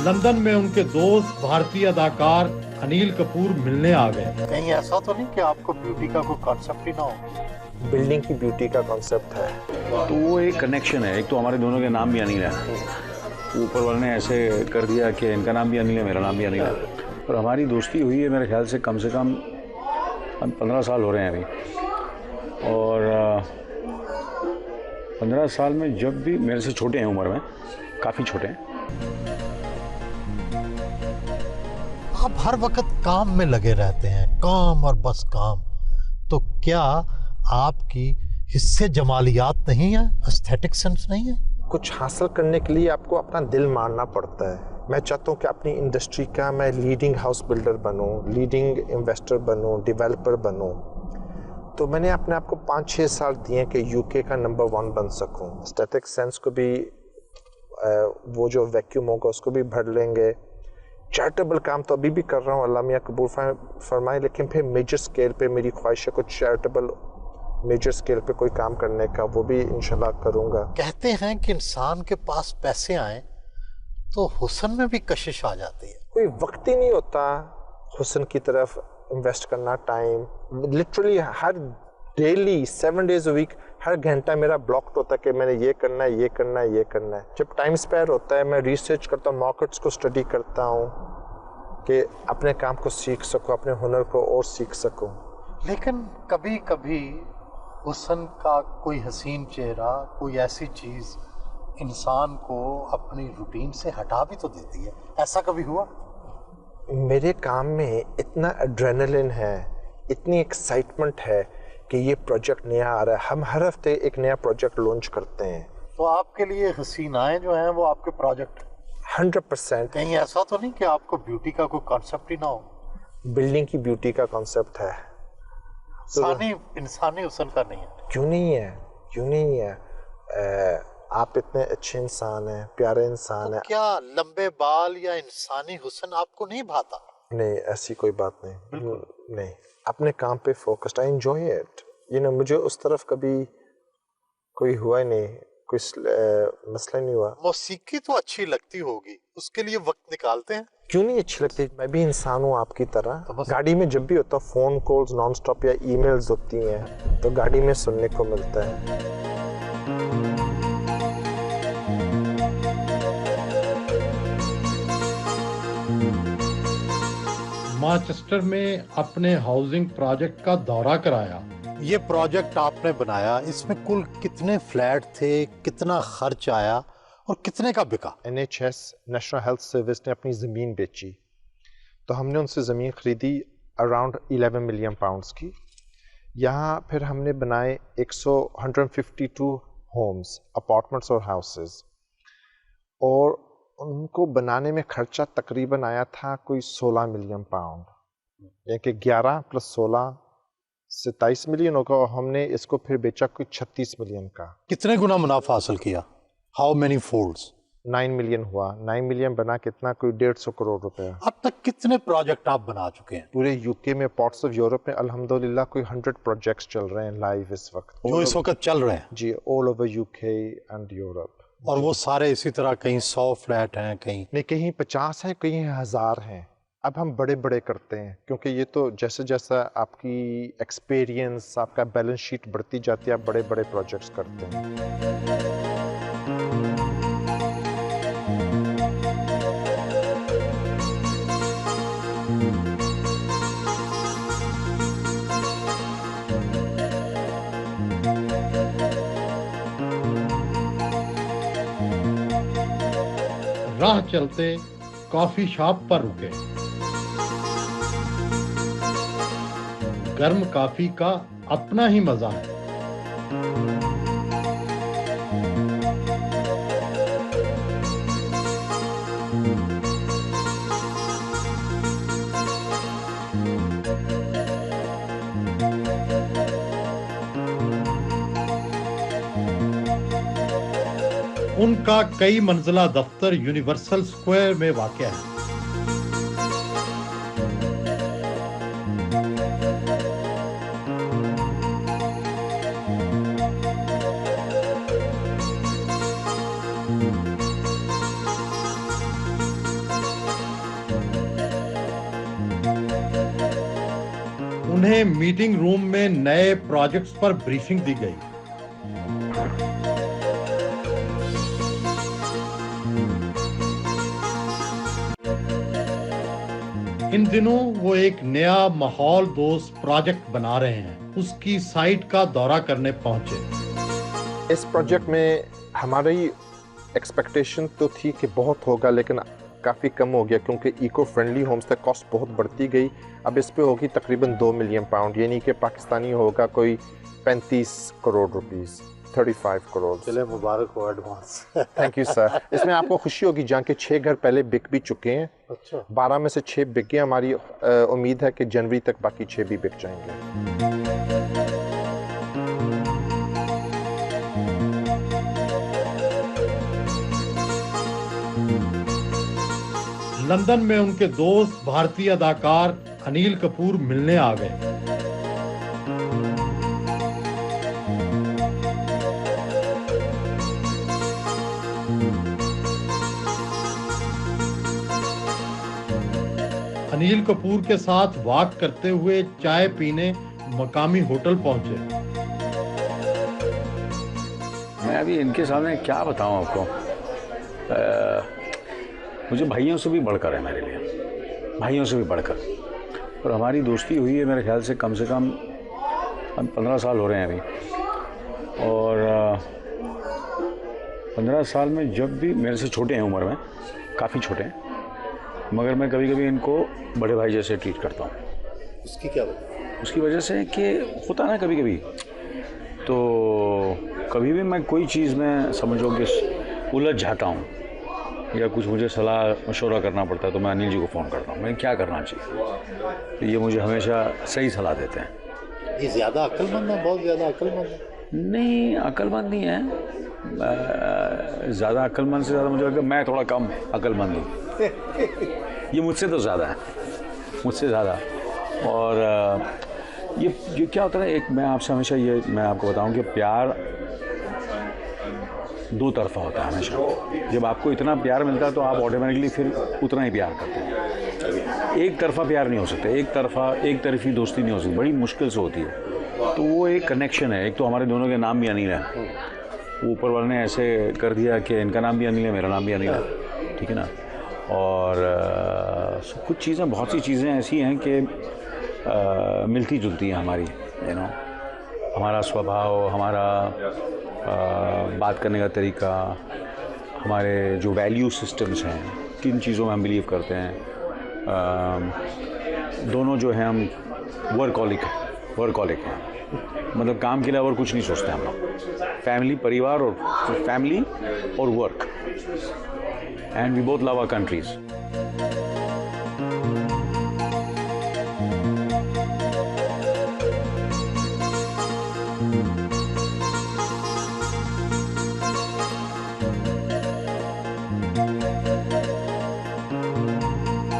London में उनके दोस्त भारतीय अदाकार अनिल कपूर मिलने आ गए। कहीं ऐसा तो नहीं कि आपको ब्यूटी का कोई कॉन्सेप्ट ही ना हो? बिल्डिंग की ब्यूटी का कॉन्सेप्ट है। तो वो एक कनेक्शन है। एक तो हमारे दोनों के नाम भी अनिल है, ऊपर वाले ने ऐसे कर दिया कि इनका नाम भी अनिल है, मेरा नाम भी अनिल है। और हमारी दोस्ती हुई है मेरे ख्याल से कम 15 साल हो रहे हैं अभी। और 15 साल में जब भी मेरे से छोटे हैं उम्र में, काफ़ी छोटे हैं। आप हर वक्त काम में लगे रहते हैं, काम और बस काम। तो क्या आपकी हिस्से जमालियात नहीं है, एस्थेटिक सेंस नहीं है? कुछ हासिल करने के लिए आपको अपना दिल मारना पड़ता है। मैं चाहता हूँ कि अपनी इंडस्ट्री का मैं लीडिंग हाउस बिल्डर बनूँ, लीडिंग इन्वेस्टर बनूँ, डेवलपर बनूँ। तो मैंने अपने आप को 5-6 साल दिए कि यूके का नंबर 1 बन सकूँ। एस्थेटिक सेंस को भी वो जो वैक्यूम होगा उसको भी भर लेंगे। चैरिटेबल काम तो अभी भी कर रहा हूँ, अल्लाह मियाँ कबूल फरमाए, लेकिन फिर मेजर स्केल पे मेरी ख्वाहिश है कुछ चैरिटेबल मेजर स्केल पे कोई काम करने का, वो भी इंशाल्लाह करूँगा। कहते हैं कि इंसान के पास पैसे आए तो हुस्न में भी कशिश आ जाती है। कोई वक्त ही नहीं होता हुस्न की तरफ इन्वेस्ट करना। टाइम लिटरली हर डेली 7 डेज अ वीक हर घंटा मेरा ब्लॉक्ड होता है कि मैंने ये करना है, ये करना है, ये करना है। जब टाइम स्पेयर होता है मैं रिसर्च करता हूँ, मार्केट्स को स्टडी करता हूँ कि अपने काम को सीख सकूँ, अपने हुनर को और सीख सकूँ। लेकिन कभी कभी हुस्न का कोई हसीन चेहरा, कोई ऐसी चीज इंसान को अपनी रूटीन से हटा भी तो देती है। ऐसा कभी हुआ? मेरे काम में इतना एड्रेनलिन है, इतनी एक्साइटमेंट है कि ये प्रोजेक्ट नया आ रहा है। हम हर हफ्ते एक नया प्रोजेक्ट लॉन्च करते हैं। तो आपके लिए हसीनाएं जो हैं वो आपके प्रोजेक्ट 100%। कहीं ऐसा तो नहीं कि आपको ब्यूटी का कोई कॉन्सेप्ट ही ना हो? बिल्डिंग की ब्यूटी का कॉन्सेप्ट है। इंसानी हुस्न का नहीं है? क्यों नहीं है, क्यों नहीं है? आप इतने अच्छे इंसान हैं, प्यारे इंसान तो हैं। क्या लंबे बाल या इंसानी हुस्न आपको नहीं भाता? नहीं, ऐसी कोई बात नहीं। बिल्कुल नहीं, अपने काम पे फोकस्ड। I enjoy it. मुझे उस तरफ कभी कोई हुआ ही नहीं, कोई मसला नहीं हुआ। मौसीकी तो अच्छी लगती होगी, उसके लिए वक्त निकालते हैं? क्यों नहीं अच्छी लगती? मैं भी इंसान हूँ आपकी तरह। तो गाड़ी में जब भी होता है फोन कॉल्स नॉन स्टॉप या ईमेल्स होती हैं तो गाड़ी में सुनने को मिलता है। मानचेस्टर में अपने हाउसिंग प्रोजेक्ट का दौरा कराया। ये प्रोजेक्ट आपने बनाया, इसमें कुल कितने फ्लैट थे, कितना खर्च आया और कितने का बिका? NHS नेशनल हेल्थ सर्विस ने अपनी ज़मीन बेची तो हमने उनसे ज़मीन खरीदी अराउंड 11 मिलियन पाउंड्स की। यहाँ फिर हमने बनाए 152 होम्स, अपार्टमेंट्स और हाउसेस, और उनको बनाने में खर्चा तकरीबन आया था कोई 16 मिलियन पाउंड, यानी कि 11 + 16 27 मिलियन होगा। और हमने इसको फिर बेचा कोई 36 मिलियन का। कितने गुना मुनाफा हासिल किया? How many folds? 9 मिलियन हुआ। 9 मिलियन बना कितना? कोई 150 करोड़ रुपए। अब तक कितने प्रोजेक्ट आप बना चुके हैं? पूरे यूके में, पार्ट्स ऑफ यूरोप में अल्हम्दुलिल्लाह कोई 100 प्रोजेक्ट्स चल रहे हैं लाइव इस वक्त, जो इस वक्त चल रहे हैं? जी, all over UK and Europe. और वो सारे इसी तरह, कहीं 100 फ्लैट हैं, कहीं नहीं, कहीं 50 हैं, कहीं 1000 हैं। अब हम बड़े बड़े करते हैं क्योंकि ये तो जैसे जैसा आपकी एक्सपीरियंस, आपका बैलेंस शीट बढ़ती जाती है, आप बड़े बड़े प्रोजेक्ट्स करते हैं। राह चलते कॉफी शॉप पर रुके। गर्म कॉफी का अपना ही मजा है। उनका कई मंजिला दफ्तर यूनिवर्सल स्क्वायर में वाक़ है। उन्हें मीटिंग रूम में नए प्रोजेक्ट्स पर ब्रीफिंग दी गई। इन दिनों वो एक नया माहौल दोस्त प्रोजेक्ट बना रहे हैं, उसकी साइट का दौरा करने पहुंचे। इस प्रोजेक्ट में हमारी एक्सपेक्टेशन तो थी कि बहुत होगा, लेकिन काफ़ी कम हो गया क्योंकि इको फ्रेंडली होम्स तक कॉस्ट बहुत बढ़ती गई। अब इस पे होगी तकरीबन 2 मिलियन पाउंड, यानी कि पाकिस्तानी होगा कोई 35 करोड़ रुपीस, 35 करोड़। चले मुबारक हो एडवांस। Thank you sir. इसमें आपको खुशी होगी जहाँ के 6 घर पहले बिक भी चुके हैं। अच्छा। 12 में से 6 बिक गए। हमारी उम्मीद है कि जनवरी तक बाकी 6 भी बिक जाएंगे। लंदन में उनके दोस्त भारतीय अदाकार अनिल कपूर मिलने आ गए। अनिल कपूर के साथ वॉक करते हुए चाय पीने मकामी होटल पहुंचे। मैं अभी इनके सामने क्या बताऊं आपको। मुझे भाइयों से भी बढ़कर है मेरे लिए, भाइयों से भी बढ़कर। और हमारी दोस्ती हुई है मेरे ख्याल से कम 15 साल हो रहे हैं अभी। और 15 साल में जब भी मेरे से छोटे हैं उम्र में, काफ़ी छोटे हैं, मगर मैं कभी कभी इनको बड़े भाई जैसे ट्रीट करता हूँ। उसकी क्या वजह? उसकी वजह से कि होता ना कभी कभी, तो कभी भी मैं कोई चीज़ में समझो कि उलझ जाता हूँ या कुछ मुझे सलाह मशवरा करना पड़ता है तो मैं अनिल जी को फ़ोन करता हूँ, मैं क्या करना चाहिए। तो ये मुझे हमेशा सही सलाह देते हैं। ये ज़्यादा अक्लमंद है, बहुत ज़्यादा अक्लमंद है। नहीं, अक्लमंद नहीं है, ज़्यादा अक्लमंद से ज़्यादा मुझे लगता है मैं थोड़ा कम अक्लमंद हूँ। ये मुझसे तो ज़्यादा है, मुझसे ज़्यादा। और ये क्या होता है, एक मैं आपसे हमेशा ये मैं आपको बताऊँ कि प्यार दो तरफा होता है हमेशा। जब आपको इतना प्यार मिलता है तो आप ऑटोमेटिकली फिर उतना ही प्यार करते हैं। एक तरफा प्यार नहीं हो सकता, एक तरफी दोस्ती नहीं हो सकती, बड़ी मुश्किल से होती है। तो वो एक कनेक्शन है। एक तो हमारे दोनों के नाम भी अनिल है, ऊपर वाले ने ऐसे कर दिया कि इनका नाम भी अनिल है, मेरा नाम भी अनिल है, ठीक है ना। और कुछ चीज़ें, बहुत सी चीज़ें ऐसी हैं कि मिलती जुलती हैं हमारी, हमारा स्वभाव, हमारा बात करने का तरीका, हमारे जो वैल्यू सिस्टम्स हैं, किन चीज़ों में हम बिलीव करते हैं। दोनों जो हैं हम वर्कहॉलिक हैं, मतलब काम के लिए और कुछ नहीं सोचते हम लोग। फैमिली, परिवार और फैमिली और work, and we both love our countries.